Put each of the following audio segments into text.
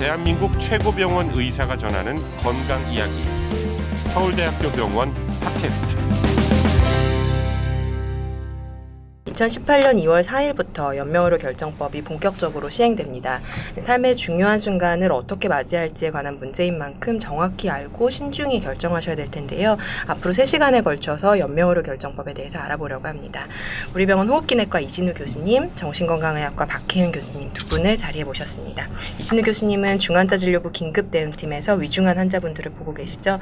대한민국 최고 병원 의사가 전하는 건강 이야기. 서울대학교 병원 팟캐스트. 2018년 2월 4일부터 연명의료 결정법이 본격적으로 시행됩니다. 삶의 중요한 순간을 어떻게 맞이할지에 관한 문제인 만큼 정확히 알고 신중히 결정하셔야 될 텐데요. 앞으로 3시간에 걸쳐서 연명의료 결정법에 대해서 알아보려고 합니다. 우리 병원 호흡기내과 이진우 교수님, 정신건강의학과 박혜은 교수님 두 분을 자리에 모셨습니다. 이진우 교수님은 중환자진료부 긴급대응팀에서 위중한 환자분들을 보고 계시죠.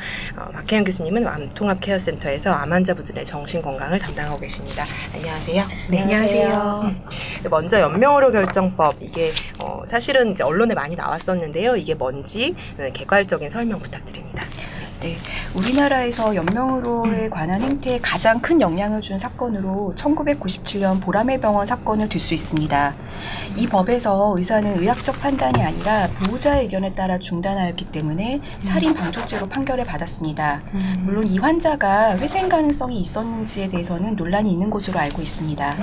박혜은 교수님은 암통합케어센터에서 암 환자분들의 정신건강을 담당하고 계십니다. 안녕하세요. 네, 안녕하세요. 먼저 연명의료 결정법, 이게 사실은 이제 언론에 많이 나왔었는데요. 이게 뭔지 개괄적인 설명 부탁드립니다. 네, 우리나라에서 연명의료에 관한 행태에 가장 큰 영향을 준 사건으로 1997년 보라매 병원 사건을 들 수 있습니다. 이 법에서 의사는 의학적 판단이 아니라 보호자의 의견에 따라 중단하였기 때문에 살인 방조죄로 판결을 받았습니다. 물론 이 환자가 회생 가능성이 있었는지에 대해서는 논란이 있는 것으로 알고 있습니다.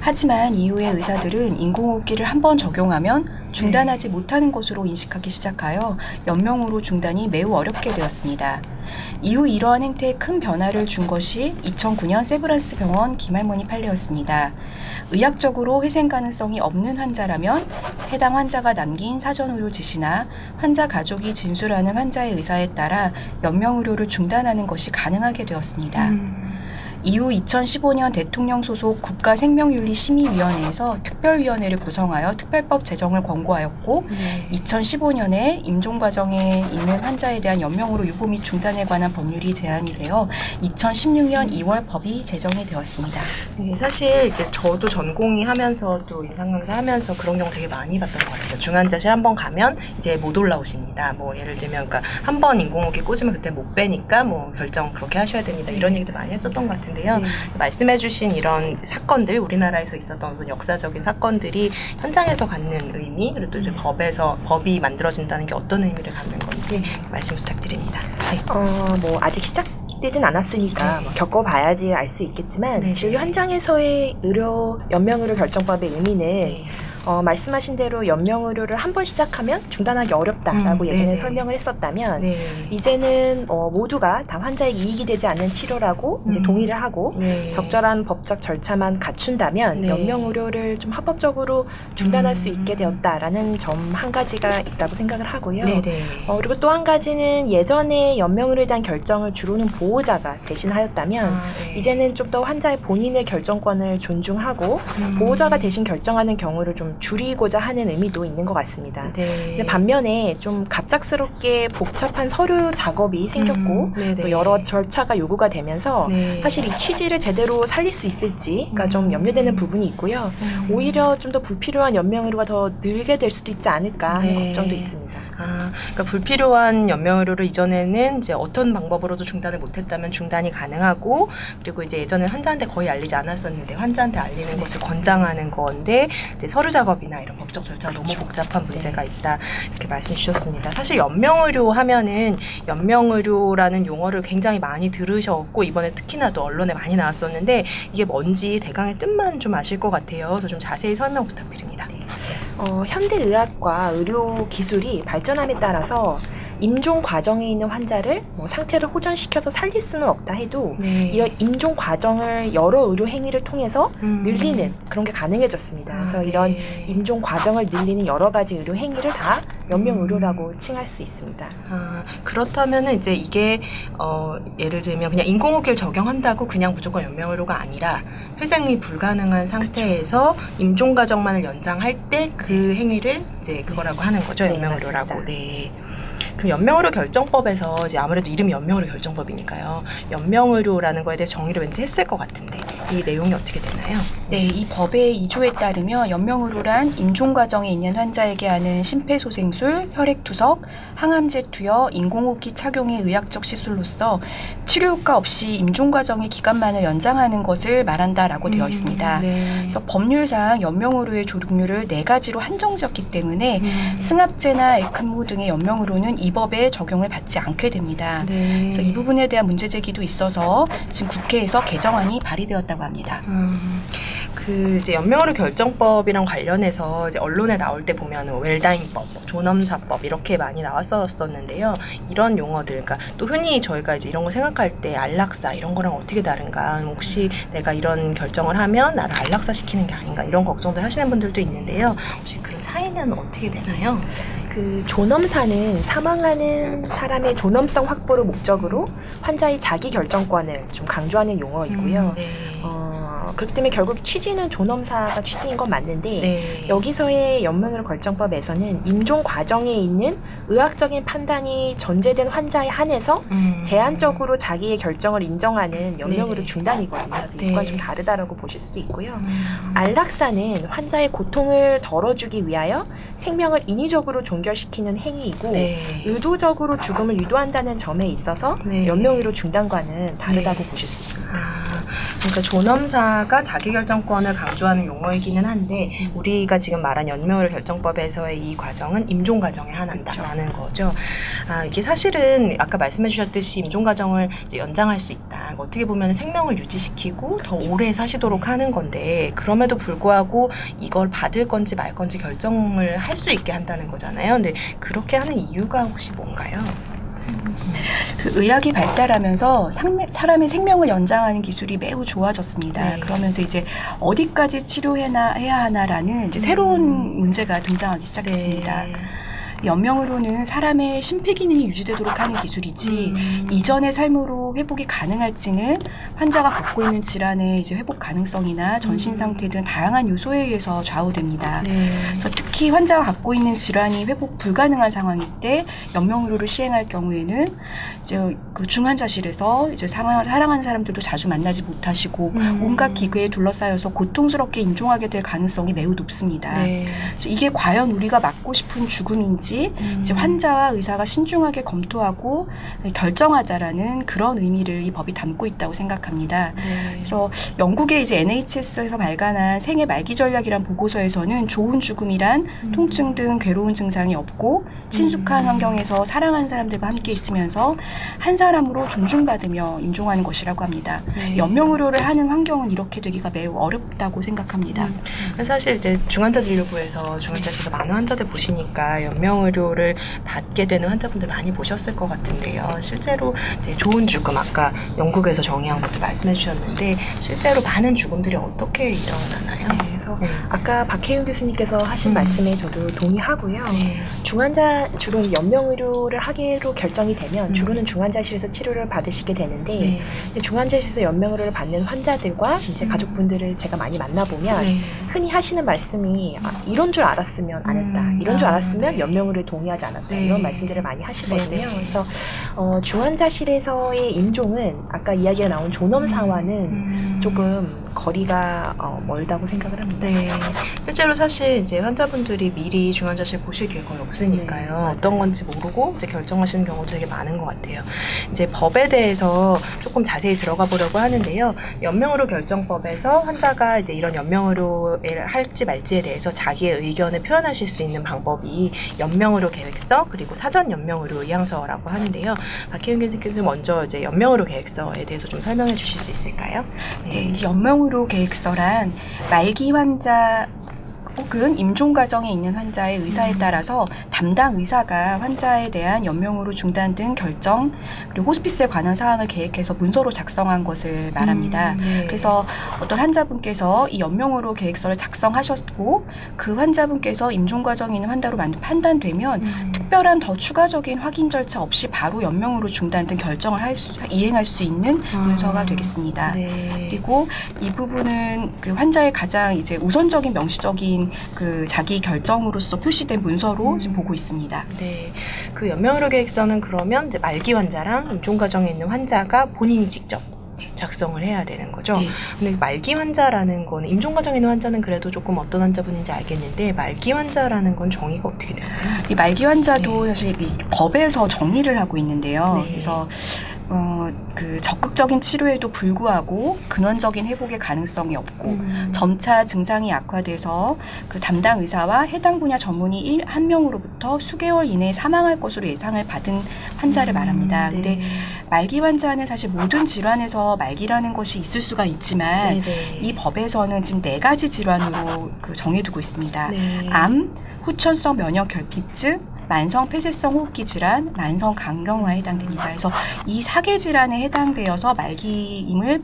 하지만 이후에 의사들은 인공호흡기를 한 번 적용하면 중단하지 못하는 것으로 인식하기 시작하여 연명으로 중단이 매우 어렵게 되었습니다. 이후 이러한 행태에 큰 변화를 준 것이 2009년 세브란스 병원 김할머니 판례였습니다. 의학적으로 회생 가능성이 없는 환자라면 해당 환자가 남긴 사전의료 지시나 환자 가족이 진술하는 환자의 의사에 따라 연명의료를 중단하는 것이 가능하게 되었습니다. 이후 2015년 대통령 소속 국가생명윤리심의위원회에서 특별위원회를 구성하여 특별법 제정을 권고하였고 2015년에 임종 과정에 있는 환자에 대한 연명으로 유보 및 중단에 관한 법률이 제안이 되어 2016년 2월 법이 제정이 되었습니다. 네, 사실 이제 저도 전공의 하면서 또 임상강사 하면서 그런 경우 되게 많이 봤던 것 같아요. 중환자실 한번 가면 이제 못 올라오십니다. 뭐 예를 들면 그러니까 한 번 인공호흡기 꽂으면 그때 못 빼니까 뭐 결정 그렇게 하셔야 됩니다. 이런 얘기도 많이 했었던 것 같은데요. 말씀해주신 이런 사건들, 우리나라에서 있었던 역사적인 사건들이 현장에서 갖는 의미, 그리고 또 이제 법이 만들어진다는 게 어떤 의미를 갖는 건지 말씀 부탁드립니다. 네. 뭐 아직 시작되진 않았으니까 뭐 겪어봐야지 알 수 있겠지만 진료 현장에서의 연명의료 결정법의 의미는 말씀하신 대로 연명의료를 한 번 시작하면 중단하기 어렵다라고 예전에 설명을 했었다면 이제는 모두가 다 환자의 이익이 되지 않는 치료라고 이제 동의를 하고 적절한 법적 절차만 갖춘다면 연명의료를 좀 합법적으로 중단할 수 있게 되었다라는 점 한 가지가 있다고 생각을 하고요. 그리고 또 한 가지는 예전에 연명의료에 대한 결정을 주로는 보호자가 대신하였다면 이제는 좀 더 환자의 본인의 결정권을 존중하고 보호자가 대신 결정하는 경우를 좀 줄이고자 하는 의미도 있는 것 같습니다. 근데 반면에 좀 갑작스럽게 복잡한 서류 작업이 생겼고 또 여러 절차가 요구가 되면서 사실 이 취지를 제대로 살릴 수 있을지가 좀 염려되는 부분이 있고요. 오히려 좀 더 불필요한 연명의료가 더 늘게 될 수도 있지 않을까 하는 걱정도 있습니다. 그러니까 불필요한 연명의료를 이전에는 이제 어떤 방법으로도 중단을 못했다면 중단이 가능하고, 그리고 이제 예전에 환자한테 거의 알리지 않았었는데 환자한테 알리는 것을 권장하는 건데 이제 서류 작업이나 이런 법적 절차가 너무 복잡한 문제가 있다, 이렇게 말씀 주셨습니다. 사실 연명의료 하면은 연명의료라는 용어를 굉장히 많이 들으셨고 이번에 특히나 또 언론에 많이 나왔었는데 이게 뭔지 대강의 뜻만 좀 아실 것 같아요. 그래서 좀 자세히 설명 부탁드립니다. 현대의학과 의료 기술이 발전함에 따라서 임종 과정에 있는 환자를 상태를 호전시켜서 살릴 수는 없다 해도 이런 임종 과정을 여러 의료 행위를 통해서 늘리는 그런 게 가능해졌습니다. 그래서 이런 임종 과정을 늘리는 여러 가지 의료 행위를 다 연명의료라고 칭할 수 있습니다. 그렇다면은 이제 이게 예를 들면 그냥 인공호흡기를 적용한다고 그냥 무조건 연명의료가 아니라 회생이 불가능한 상태에서 임종 과정만을 연장할 때 그 행위를 이제 그거라고 하는 거죠. 연명의료라고. 그럼 연명의료 결정법에서 이제 아무래도 이름이 연명의료 결정법이니까요. 연명의료라는 거에 대해서 정의를 왠지 했을 것 같은데 이 내용이 어떻게 되나요? 네, 이 법의 2조에 따르면 연명의료란 임종 과정에 있는 환자에게 하는 심폐소생술, 혈액투석, 항암제 투여, 인공호흡기 착용의 의학적 시술로서 치료 효과 없이 임종 과정의 기간만을 연장하는 것을 말한다라고 되어 있습니다. 그래서 법률상 연명의료의 종류를 4가지로 한정지었기 때문에 승합제나 에크모 등의 연명의료는 이 법에 적용을 받지 않게 됩니다. 그래서 이 부분에 대한 문제 제기도 있어서 지금 국회에서 개정안이 발의되었다고 합니다. 그 이제 연명의료 결정법이랑 관련해서 이제 언론에 나올 때 보면 웰다잉법, 존엄사법 이렇게 많이 나왔었는데요. 이런 용어들, 그러니까 또 흔히 저희가 이제 이런 거 생각할 때 안락사 이런 거랑 어떻게 다른가? 혹시 내가 이런 결정을 하면 나를 안락사 시키는 게 아닌가? 이런 걱정들 하시는 분들도 있는데요. 혹시 그런 차이는 어떻게 되나요? 그 존엄사는 사망하는 사람의 존엄성 확보를 목적으로 환자의 자기 결정권을 좀 강조하는 용어이고요. 네. 그렇기 때문에 결국 취지는 존엄사가 취지인 건 맞는데 네. 여기서의 연명의료 결정법에서는 임종 과정에 있는 의학적인 판단이 전제된 환자에 한해서 제한적으로 자기의 결정을 인정하는 연명의료 네. 중단이거든요. 네. 이건 좀 다르다라고 보실 수도 있고요. 안락사는 환자의 고통을 덜어주기 위하여 생명을 인위적으로 종결시키는 행위이고 네. 의도적으로 죽음을 유도한다는 점에 있어서 네. 연명의료 중단과는 다르다고 네. 보실 수 있습니다. 그러니까 존엄사가 자기결정권을 강조하는 용어이기는 한데 우리가 지금 말한 연명의료 결정법에서의 이 과정은 임종 과정에 한한다라는 거죠. 이게 사실은 아까 말씀해 주셨듯이 임종 과정을 이제 연장할 수 있다. 어떻게 보면 생명을 유지시키고 더 오래 사시도록 하는 건데 그럼에도 불구하고 이걸 받을 건지 말 건지 결정을 할 수 있게 한다는 거잖아요. 근데 그렇게 하는 이유가 혹시 뭔가요? 그 의학이 발달하면서 사람의 생명을 연장하는 기술이 매우 좋아졌습니다. 네. 그러면서 이제 어디까지 치료해야 하나라는 이제 새로운 문제가 등장하기 시작했습니다. 네. 연명으로는 사람의 심폐기능이 유지되도록 하는 기술이지 이전의 삶으로 회복이 가능할지는 환자가 갖고 있는 질환의 이제 회복 가능성이나 전신 상태 등 다양한 요소에 의해서 좌우됩니다. 네. 그래서 특히 환자가 갖고 있는 질환이 회복 불가능한 상황일 때 연명의료를 시행할 경우에는 이제 그 중환자실에서 이제 사랑하는 사람들도 자주 만나지 못하시고 온갖 기계에 둘러싸여서 고통스럽게 임종하게 될 가능성이 매우 높습니다. 네. 그래서 이게 과연 우리가 맞고 싶은 죽음인지 이제 환자와 의사가 신중하게 검토하고 결정하자라는 그런 의미를 이 법이 담고 있다고 생각합니다. 네. 그래서 영국의 이제 NHS에서 발간한 생애 말기 전략이란 보고서에서는 좋은 죽음이란 통증 등 괴로운 증상이 없고 친숙한 환경에서 사랑하는 사람들과 함께 있으면서 한 사람으로 존중받으며 임종하는 것이라고 합니다. 네. 연명의료를 하는 환경은 이렇게 되기가 매우 어렵다고 생각합니다. 사실 이제 중환자 진료부에서 중환자실에서 많은 환자들 보시니까 연명의료를 받게 되는 환자분들 많이 보셨을 것 같은데요. 실제로 이제 좋은 죽음, 아까 영국에서 정의한 것도 말씀해 주셨는데 실제로 많은 죽음들이 어떻게 일어나나요? 그래서 네. 아까 박혜윤 교수님께서 하신 말씀에 저도 동의하고요. 네. 주로 연명의료를 하기로 결정이 되면 주로는 중환자실에서 치료를 받으시게 되는데 네. 중환자실에서 연명의료를 받는 환자들과 이제 가족분들을 제가 많이 만나보면 네. 흔히 하시는 말씀이 이런 줄 알았으면 안 했다. 이런 줄 알았으면 네. 연명의료에 동의하지 않았다. 네. 이런 말씀들을 많이 하시거든요. 네, 네. 그래서 중환자실에서의 임종은 아까 이야기가 나온 존엄사와는 조금 거리가 멀다고 생각을 합니다. 네. 실제로 사실 이제 환자분들이 미리 중환자실 보실 기회 거의 없으니까요. 네, 맞아요. 어떤 건지 모르고 이제 결정하시는 경우도 되게 많은 것 같아요. 이제 법에 대해서 조금 자세히 들어가 보려고 하는데요. 연명의료 결정법에서 환자가 이제 이런 연명의료를 할지 말지에 대해서 자기의 의견을 표현하실 수 있는 방법이 연명의료 계획서 그리고 사전 연명의료 의향서라고 하는데요. 박혜윤 교수님께서 먼저 이제 연명의료 계획서에 대해서 좀 설명해 주실 수 있을까요? 네, 이제 연명의료 계획서란 말기 환자 혹은 임종 과정에 있는 환자의 의사에 따라서 담당 의사가 환자에 대한 연명의료 중단 등 결정 그리고 호스피스에 관한 사항을 계획해서 문서로 작성한 것을 말합니다. 네. 그래서 어떤 환자분께서 이 연명의료 계획서를 작성하셨고 그 환자분께서 임종 과정에 있는 환자로 판단되면 특별한 더 추가적인 확인 절차 없이 바로 연명의료 중단 등 결정을 이행할 수 있는 문서가 되겠습니다. 네. 그리고 이 부분은 그 환자의 가장 이제 우선적인 명시적인 그 자기 결정으로서 표시된 문서로 지금 보고 있습니다. 네, 그 연명의료 계획서는 그러면 이제 말기 환자랑 임종 과정에 있는 환자가 본인이 직접 작성을 해야 되는 거죠. 네. 근데 말기 환자라는 거는 임종 과정에 있는 환자는 그래도 조금 어떤 환자분인지 알겠는데 말기 환자라는 건 정의가 어떻게 되나요? 이 말기 환자도 사실 이 법에서 정의를 하고 있는데요. 네. 그래서 그 적극적인 치료에도 불구하고 근원적인 회복의 가능성이 없고 점차 증상이 악화돼서 그 담당 의사와 해당 분야 전문의 한 명으로부터 수개월 이내에 사망할 것으로 예상을 받은 환자를 말합니다. 네. 근데 말기 환자는 사실 모든 질환에서 말기라는 것이 있을 수가 있지만 네. 이 법에서는 지금 4가지 질환으로 그 정해두고 있습니다. 네. 암, 후천성 면역 결핍증, 만성 폐쇄성 호흡기 질환, 만성 간경화에 해당됩니다. 그래서 이 4개 질환에 해당되어서 말기임을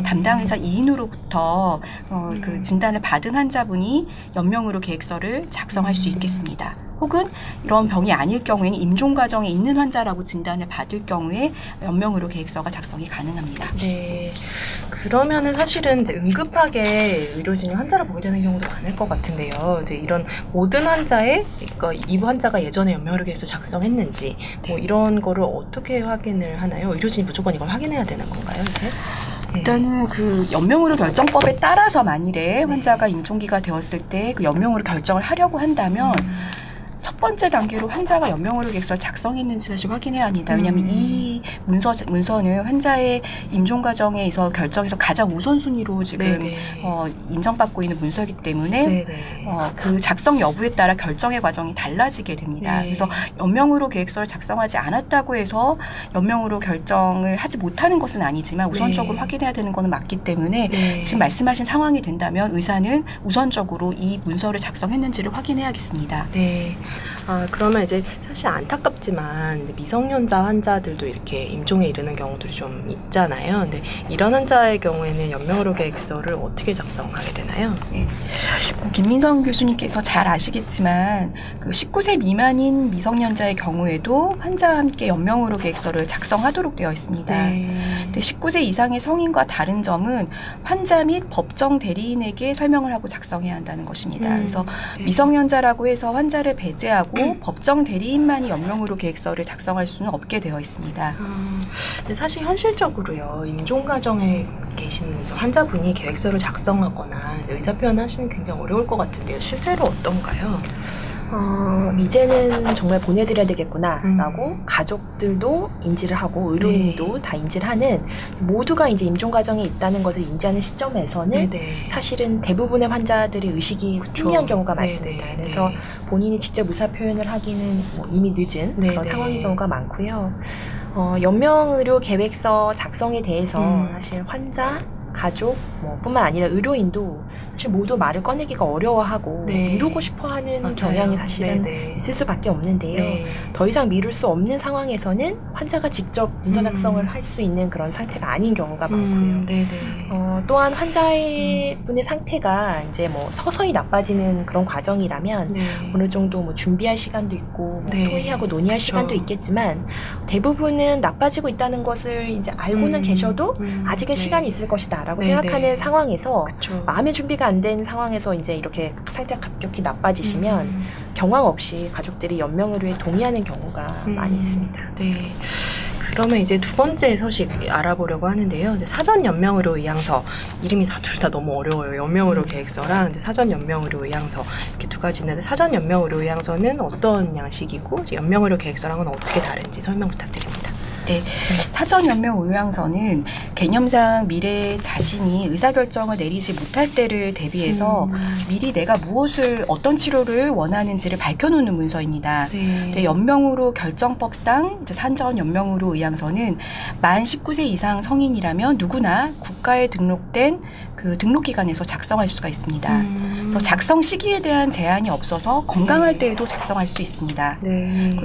담당 의사 2인으로부터 그 진단을 받은 환자분이 연명의료 계획서를 작성할 수 있겠습니다. 혹은 이런 병이 아닐 경우에는 임종 과정에 있는 환자라고 진단을 받을 경우에 연명의료 계획서가 작성이 가능합니다. 네. 그러면은 사실은 이제 응급하게 의료진이 환자를 보게 되는 경우도 많을 것 같은데요. 이제 이런 모든 환자의, 그러니까 이 환자가 예전에 연명의료 계획서 작성했는지 뭐 이런 거를 어떻게 확인을 하나요? 의료진이 무조건 이걸 확인해야 되는 건가요, 이제? 일단은 그 연명의료 결정법에 따라서 만일에 환자가 임종기가 되었을 때 그 연명의료 결정을 하려고 한다면 첫 번째 단계로 환자가 연명의료 계획서를 작성했는지 사실 확인해야 합니다. 왜냐하면 이 문서는 환자의 임종 과정에서 결정에서 가장 우선순위로 지금 인정받고 있는 문서이기 때문에 그 작성 여부에 따라 결정의 과정이 달라지게 됩니다. 네. 그래서 연명의료 계획서를 작성하지 않았다고 해서 연명의료 결정을 하지 못하는 것은 아니지만 우선적으로 확인해야 되는 것은 맞기 때문에 지금 말씀하신 상황이 된다면 의사는 우선적으로 이 문서를 작성했는지를 확인해야겠습니다. 네. 아, 그러면 이제 사실 안타깝지만 이제 미성년자 환자들도 이렇게 임종에 이르는 경우들이 좀 있잖아요. 근데 이런 환자의 경우에는 연명의료 계획서를 어떻게 작성하게 되나요? 김민성 교수님께서 잘 아시겠지만 그 19세 미만인 미성년자의 경우에도 환자와 함께 연명의료 계획서를 작성하도록 되어 있습니다. 근데 19세 이상의 성인과 다른 점은 환자 및 법정 대리인에게 설명을 하고 작성해야 한다는 것입니다. 그래서 미성년자라고 해서 환자를 배제하고 법정 대리인만이 연명의료 계획서를 작성할 수는 없게 되어 있습니다. 근데 사실 현실적으로요, 임종 과정에 계신 환자분이 계획서를 작성하거나 의사 표현하시는 게 굉장히 어려울 것 같은데요. 실제로 어떤가요? 이제는 정말 보내드려야 되겠구나라고 가족들도 인지를 하고 의료인도 다 인지를 하는, 모두가 이제 임종 과정에 있다는 것을 인지하는 시점에서는 사실은 대부분의 환자들의 의식이 희미한 경우가 많습니다. 그래서 본인이 직접 의사 표현을 하기는 뭐 이미 늦은 그런 상황인 경우가 많고요. 연명의료 계획서 작성에 대해서 사실 환자, 가족, 뿐만 아니라 의료인도 사실 모두 말을 꺼내기가 어려워하고 미루고 싶어하는 경향이 사실은 있을 수밖에 없는데요. 더 이상 미룰 수 없는 상황에서는 환자가 직접 문서 작성을 할 수 있는 그런 상태가 아닌 경우가 많고요. 또한 환자의 분의 상태가 이제 뭐 서서히 나빠지는 그런 과정이라면 어느 정도 뭐 준비할 시간도 있고 토의하고 논의할 시간도 있겠지만, 대부분은 나빠지고 있다는 것을 이제 알고는 계셔도 아직은 시간이 있을 것이다라고 생각하는 상황에서 마음의 준비가 안 된 상황에서 이제 이렇게 상태가 급격히 나빠지시면 경황 없이 가족들이 연명의료에 동의하는 경우가 많이 있습니다. 네. 그러면 이제 두 번째 서식 알아보려고 하는데요. 이제 사전 연명의료 의향서, 이름이 둘 다 너무 어려워요. 연명의료 계획서랑 이제 사전 연명의료 의향서, 이렇게 두 가지 있는데, 사전 연명의료 의향서는 어떤 양식이고 이제 연명의료 계획서랑은 어떻게 다른지 설명 부탁드립니다. 네, 사전 연명 의향서는 개념상 미래에 자신이 의사결정을 내리지 못할 때를 대비해서 미리 내가 어떤 치료를 원하는지를 밝혀놓는 문서입니다. 네, 연명의료 결정법상 이제 사전 연명의료 의향서는 만 19세 이상 성인이라면 누구나 국가에 등록된 그 등록기관에서 작성할 수가 있습니다. 그래서 작성 시기에 대한 제한이 없어서 건강할 때에도 작성할 수 있습니다.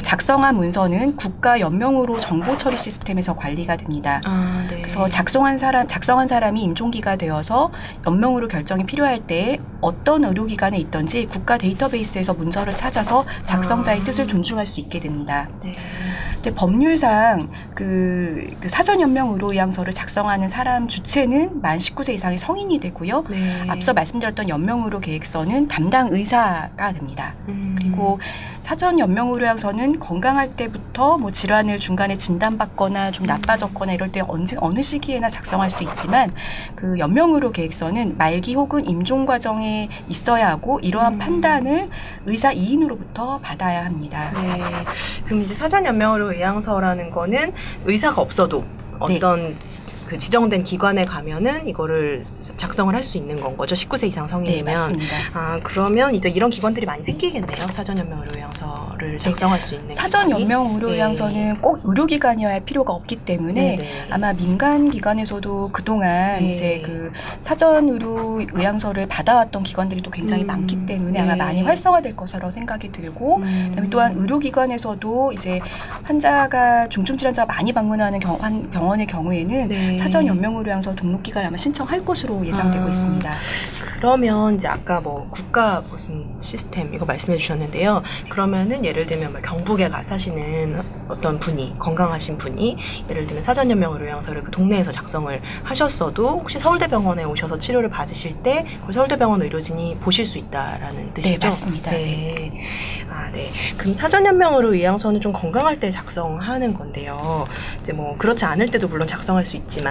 작성한 문서는 국가 연명의료 정보 처리 시스템에서 관리가 됩니다. 그래서 작성한 사람이 임종기가 되어서 연명의료 결정이 필요할 때 어떤 의료기관에 있던지 국가 데이터베이스에서 문서를 찾아서 작성자의 뜻을 존중할 수 있게 됩니다. 근데 법률상 그 사전 연명 의료 의향서를 작성하는 사람 주체는 만 19세 이상의 성인 성인이 되고요. 네. 앞서 말씀드렸던 연명의료 계획서는 담당 의사가 됩니다. 그리고 사전 연명의료 요양서는 건강할 때부터 뭐 질환을 중간에 진단받거나 좀 나빠졌거나 이럴 때 어느 시기에나 작성할 수 있지만 그 연명의료 계획서는 말기 혹은 임종 과정에 있어야 하고 이러한 판단을 의사 2인으로부터 받아야 합니다. 네. 그럼 이제 사전 연명의료 요양서라는 거는 의사가 없어도 어떤 그 지정된 기관에 가면은 이거를 작성을 할 수 있는 건 거죠. 19세 이상 성인이면. 네, 맞습니다. 아, 그러면 이제 이런 기관들이 많이 생기겠네요. 사전 연명의료 요양서를 작성할 수 있는 사전 기관이. 연명 의료 네. 요양서는 꼭 의료기관이어야 할 필요가 없기 때문에 네. 아마 민간 기관에서도 그동안 네. 이제 그 사전 의료 요양서를 받아왔던 기관들이 또 굉장히 많기 때문에 아마 네. 많이 활성화될 것으로 생각이 들고 그다음에 또한 의료기관에서도 이제 환자가 중증 질환자가 많이 방문하는 병원의 경우에는 네. 사전 연명 의료 요양서 등록 기간을 아마 신청할 것으로 예상되고 있습니다. 그러면 이제 아까 뭐 국가 무슨 시스템 이거 말씀해 주셨는데요. 그러면은 예를 들면 뭐 경북에 가 사시는 어떤 분이 건강하신 분이 예를 들면 사전 연명의료 요양서를 그 동네에서 작성을 하셨어도 혹시 서울대병원에 오셔서 치료를 받으실 때 그걸 서울대병원 의료진이 보실 수 있다라는 뜻이죠? 네, 맞습니다. 네. 아, 네. 그럼 사전 연명의료 요양서는 좀 건강할 때 작성하는 건데요. 이제 뭐 그렇지 않을 때도 물론 작성할 수 있지만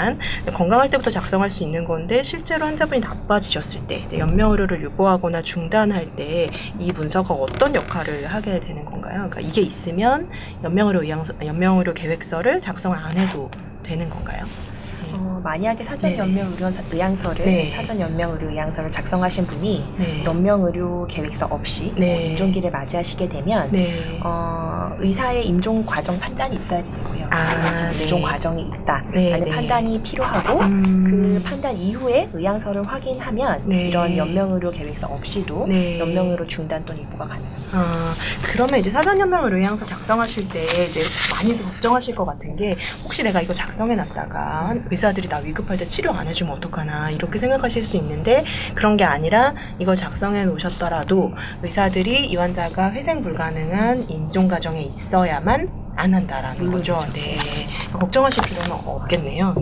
건강할 때부터 작성할 수 있는 건데 실제로 환자분이 나빠지셨을 때 이제 연명의료를 유보하거나 중단할 때 이 문서가 어떤 역할을 하게 되는 건가요? 그러니까 이게 있으면 연명의료 계획서를 작성을 안 해도 되는 건가요? 만약에 사전 네네. 연명 의향서를 네. 사전 연명 의료 의향서를 작성하신 분이 네. 연명 의료 계획서 없이 네. 임종기를 맞이하시게 되면 네. 의사의 임종 과정 판단이 있어야 되고요. 만약 네. 임종 과정이 있다라는 네. 판단이 필요하고 그 판단 이후에 의향서를 확인하면 네. 이런 연명 의료 계획서 없이도 네. 연명 의료 중단 또는 유보가 가능합니다. 그러면 이제 사전 연명의료 요양서 작성하실 때 이제 많이 걱정하실 것 같은 게 혹시 내가 이거 작성해놨다가 의사들이 나 위급할 때 치료 안 해주면 어떡하나 이렇게 생각하실 수 있는데 그런 게 아니라 이걸 작성해 놓으셨더라도 의사들이 이 환자가 회생 불가능한 임종 과정에 있어야만 안 한다라는 거죠. 네. 걱정하실 필요는 없겠네요.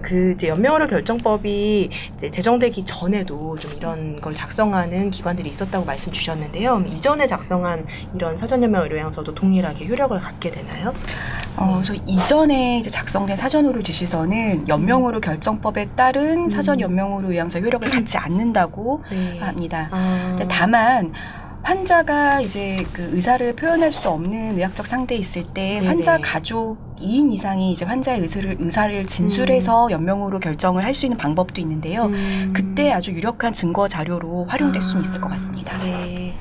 그 이제 연명의료 결정법이 이제 제정되기 전에도 좀 이런 걸 작성하는 기관들이 있었다고 말씀 주셨는데요. 이전에 작성한 이런 사전 연명의료 요양서도 동일하게 효력을 갖게 되나요? 그래서 이전에 이제 작성된 사전의료 지시서는 연명의료 결정법에 따른 사전 연명의료 요양서 효력을 갖지 않는다고 네. 합니다. 근데 다만 환자가 이제 그 의사를 표현할 수 없는 의학적 상태에 있을 때 네네. 환자 가족 2인 이상이 이제 환자의 의사를 진술해서 연명으로 결정을 할 수 있는 방법도 있는데요. 그때 아주 유력한 증거 자료로 활용될 수는 있을 것 같습니다. 네.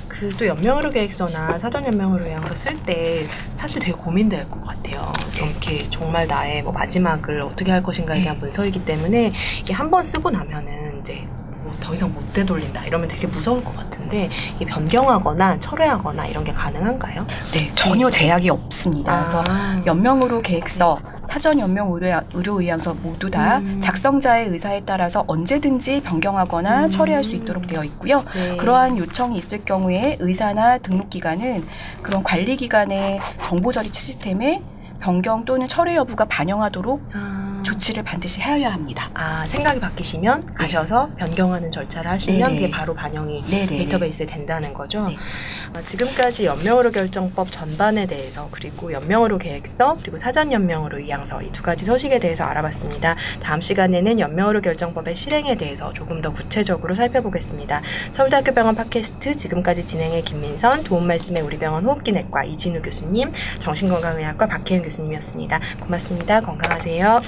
그 또 연명의료 계획서나 사전 연명의료 요양서 쓸 때 사실 되게 고민될 것 같아요. 좀 이렇게 정말 나의 뭐 마지막을 어떻게 할 것인가에 대한 문서이기 때문에 이게 한 번 쓰고 나면은 이제 더 이상 못 되돌린다 이러면 되게 무서울 것 같은데 이 변경하거나 철회하거나 이런 게 가능한가요? 네, 전혀 제약이 없습니다. 그래서 연명의료 계획서, 사전 연명 의료 의향서 모두 다 작성자의 의사에 따라서 언제든지 변경하거나 철회할 수 있도록 되어 있고요. 네. 그러한 요청이 있을 경우에 의사나 등록기관은 그런 관리기관의 정보처리 시스템에 변경 또는 철회 여부가 반영하도록 조치를 반드시 하여야 합니다. 생각이 바뀌시면 가셔서 변경하는 절차를 하시면 네네. 그게 바로 반영이 네네. 데이터베이스에 된다는 거죠. 네. 지금까지 연명의료 결정법 전반에 대해서 그리고 연명의료 계획서 그리고 사전 연명의료 의향서 이 두 가지 서식에 대해서 알아봤습니다. 다음 시간에는 연명의료 결정법의 실행에 대해서 조금 더 구체적으로 살펴보겠습니다. 서울대학교병원 팟캐스트 지금까지 진행해 김민선, 도움 말씀의 우리병원 호흡기내과 이진우 교수님, 정신건강의학과 박혜은 교수님이었습니다. 고맙습니다. 건강하세요.